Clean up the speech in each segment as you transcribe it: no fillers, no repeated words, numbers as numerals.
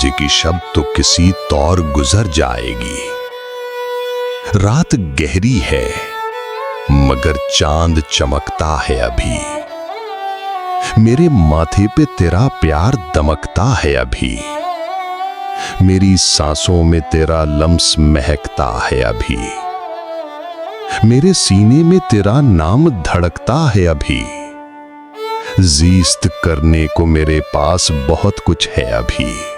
आज की शब तो किसी तौर गुजर जाएगी। रात गहरी है मगर चांद चमकता है अभी। मेरे माथे पे तेरा प्यार दमकता है अभी। मेरी सांसों में तेरा लम्स महकता है अभी। मेरे सीने में तेरा नाम धड़कता है अभी। जीस्त करने को मेरे पास बहुत कुछ है अभी।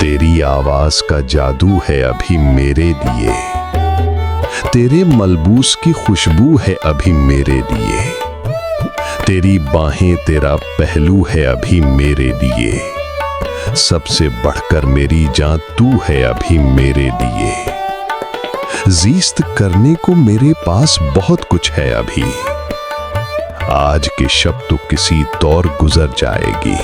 तेरी आवाज का जादू है अभी मेरे लिए। तेरे मलबूस की खुशबू है अभी मेरे लिए। तेरी बाहें तेरा पहलू है अभी मेरे लिए। सबसे बढ़कर मेरी जान तू है अभी मेरे लिए। जीस्त करने को मेरे पास बहुत कुछ है अभी। आज के शब तो किसी तौर गुजर जाएगी।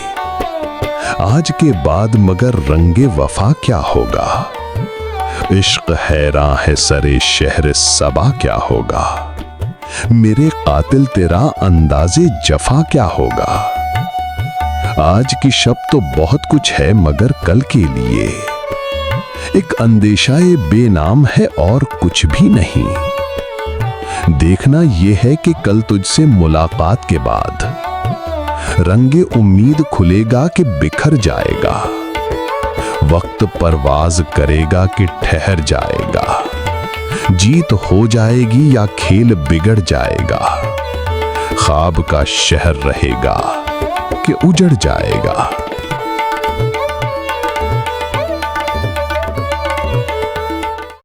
आज के बाद मगर रंगे वफा क्या होगा। इश्क हैरां है सरे शहर सबा क्या होगा। मेरे कातिल तेरा अंदाजे जफा क्या होगा। आज की शब तो बहुत कुछ है मगर कल के लिए एक अंदेशाए बेनाम है और कुछ भी नहीं। देखना यह है कि कल तुझसे मुलाकात के बाद रंगे उम्मीद खुलेगा कि बिखर जाएगा। वक्त परवाज करेगा कि ठहर जाएगा। जीत हो जाएगी या खेल बिगड़ जाएगा। ख्वाब का शहर रहेगा कि उजड़ जाएगा।